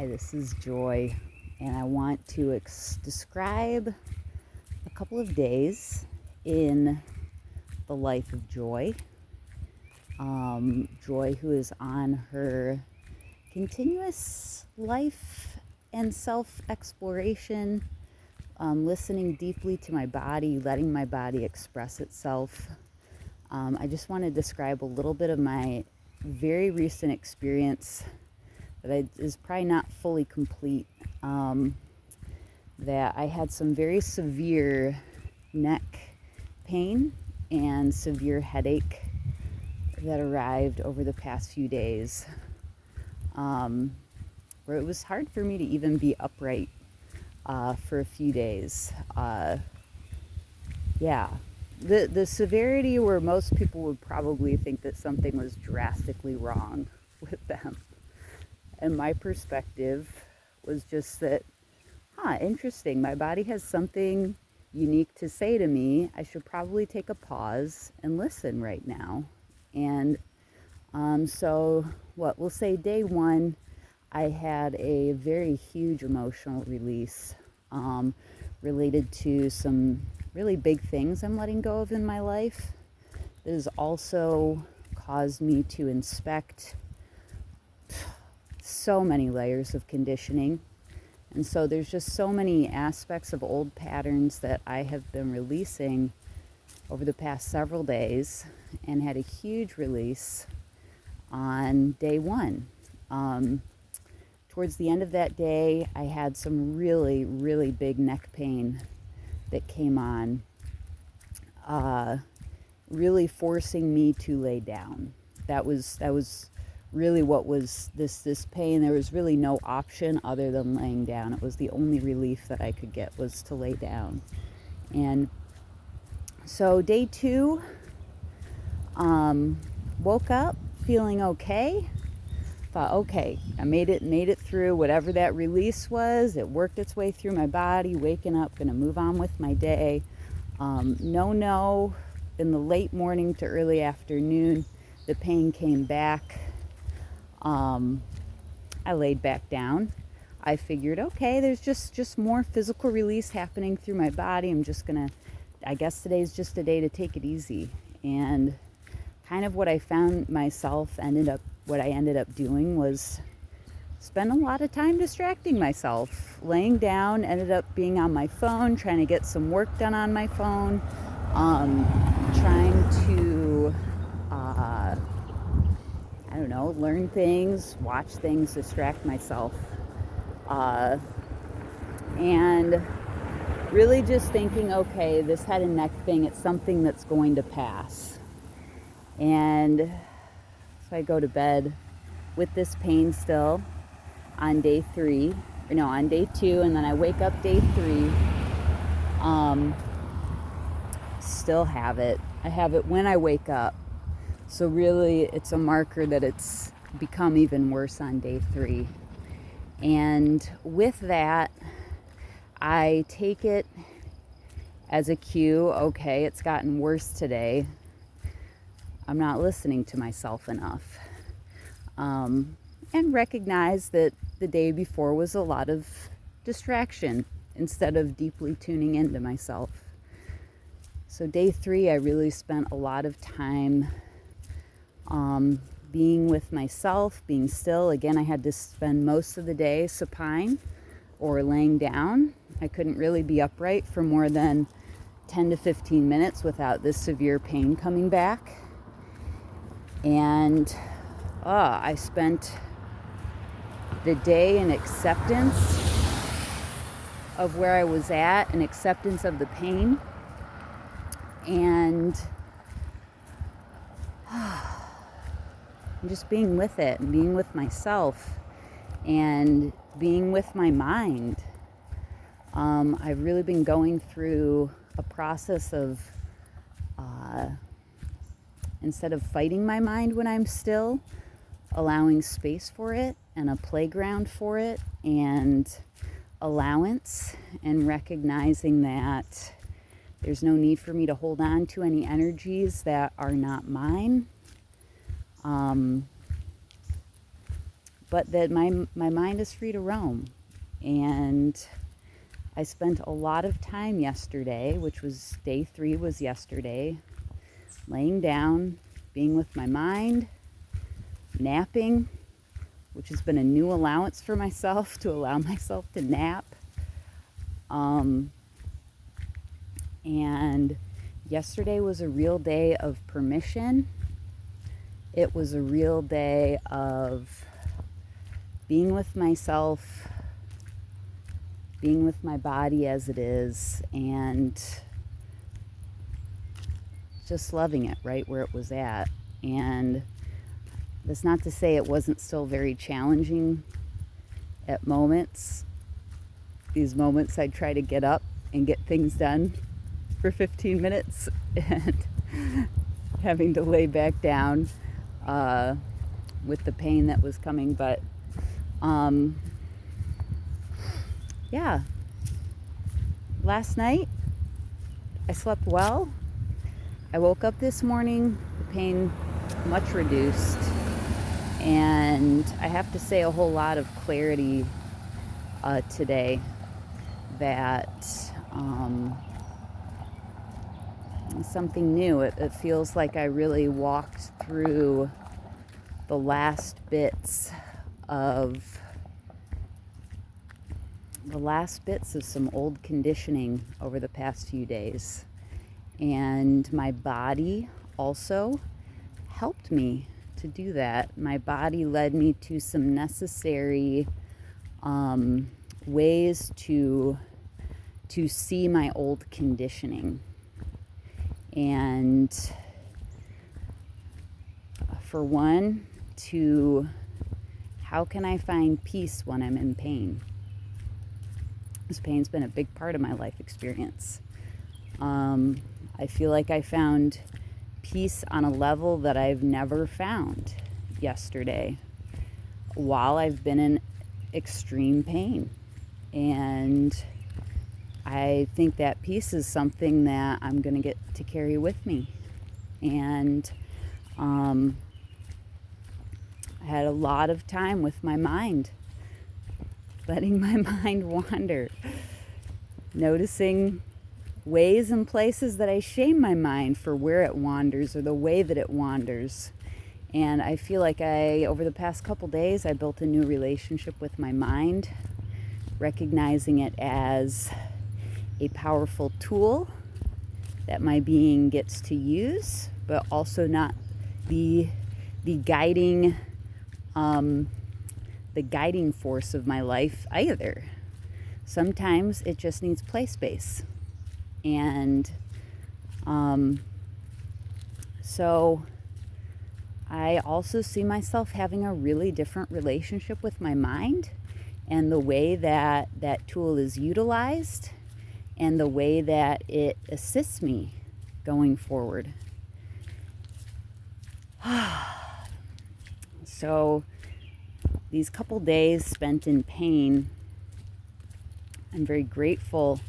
Hi, this is Joy, and I want to describe a couple of days in the life of Joy. Joy, who is on her continuous life and self-exploration, listening deeply to my body, letting my body express itself. I just want to describe a little bit of my very recent experience that is probably not fully complete, that I had some very severe neck pain and severe headache that arrived over the past few days, where it was hard for me to even be upright for a few days. The severity where most people would probably think that something was drastically wrong with them. And my perspective was just that, interesting, my body has something unique to say to me. I should probably take a pause and listen right now. And we'll say day one, I had a very huge emotional release related to some really big things I'm letting go of in my life. That has also caused me to inspect so many layers of conditioning. And so there's just so many aspects of old patterns that I have been releasing over the past several days, and had a huge release on day one. Towards the end of that day, I had some really, really big neck pain that came on, really forcing me to lay down. That was really what was this pain. There was really no option other than laying down. It was the only relief that I could get, was to lay down. And so day two, woke up feeling okay. Thought, okay, I made it through whatever that release was. It worked its way through my body, waking up, gonna move on with my day. In the late morning to early afternoon, the pain came back. I laid back down. I figured, okay, there's just more physical release happening through my body. I guess today's just a day to take it easy. And kind of what I found myself what I ended up doing was spend a lot of time distracting myself. Laying down, ended up being on my phone, trying to get some work done on my phone, trying to learn things, watch things, distract myself. And really just thinking, okay, this head and neck thing, it's something that's going to pass. And so I go to bed with this pain still on day two, and then I wake up day three, still have it. I have it when I wake up. So really, it's a marker that it's become even worse on day three. And with that, I take it as a cue. Okay, it's gotten worse today. I'm not listening to myself enough. And recognize that the day before was a lot of distraction instead of deeply tuning into myself. So day three, I really spent a lot of time being with myself, being still. Again, I had to spend most of the day supine or laying down. I couldn't really be upright for more than 10 to 15 minutes without this severe pain coming back. And I spent the day in acceptance of where I was at, and acceptance of the pain, and just being with it, and being with myself, and being with my mind. I've really been going through a process of instead of fighting my mind when I'm still, allowing space for it and a playground for it, and allowance, and recognizing that there's no need for me to hold on to any energies that are not mine. but that my mind is free to roam. And I spent a lot of time yesterday, which was day 3 was yesterday, laying down, being with my mind, napping, which has been a new allowance for myself, to allow myself to nap. And yesterday was a real day of permission. It was a real day of being with myself, being with my body as it is, and just loving it right where it was at. And that's not to say it wasn't still very challenging at moments. These moments I'd try to get up and get things done for 15 minutes and having to lay back down with the pain that was coming. But yeah, last night I slept well. I woke up this morning, the pain much reduced, and I have to say a whole lot of clarity today that something new. It feels like I really walked through the last bits of some old conditioning over the past few days. And my body also helped me to do that. My body led me to some necessary ways to see my old conditioning. And for one, how can I find peace when I'm in pain? This pain's been a big part of my life experience. I feel like I found peace on a level that I've never found yesterday while I've been in extreme pain. And I think that peace is something that I'm going to get to carry with me. And I had a lot of time with my mind, letting my mind wander, noticing ways and places that I shame my mind for where it wanders or the way that it wanders. And I feel like over the past couple days, I built a new relationship with my mind, recognizing it as a powerful tool that my being gets to use, but also not the guiding force of my life either. Sometimes it just needs play space. And so I also see myself having a really different relationship with my mind and the way that that tool is utilized and the way that it assists me going forward. So these couple days spent in pain, I'm very grateful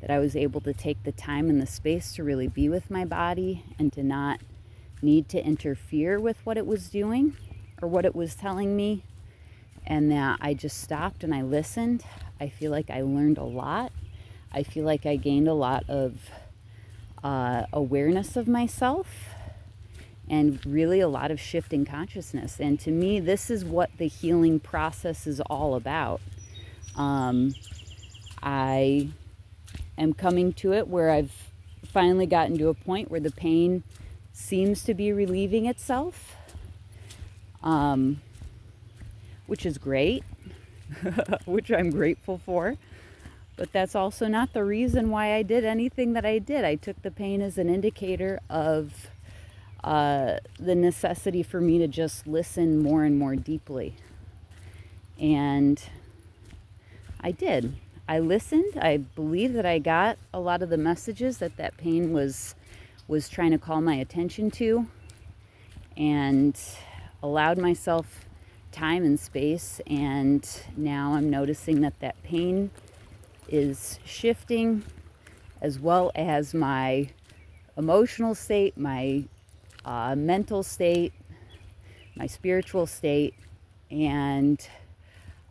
that I was able to take the time and the space to really be with my body and to not need to interfere with what it was doing or what it was telling me, and that I just stopped and I listened. I feel like I learned a lot. I feel like I gained a lot of awareness of myself and really a lot of shift in consciousness. And to me, this is what the healing process is all about. I am coming to it where I've finally gotten to a point where the pain seems to be relieving itself, which is great, which I'm grateful for. But that's also not the reason why I did anything that I did. I took the pain as an indicator of the necessity for me to just listen more and more deeply. And I did. I listened. I believe that I got a lot of the messages that pain was trying to call my attention to, and allowed myself time and space. And now I'm noticing that pain is shifting, as well as my emotional state, my mental state, my spiritual state. And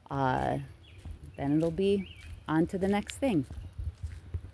then it'll be on to the next thing.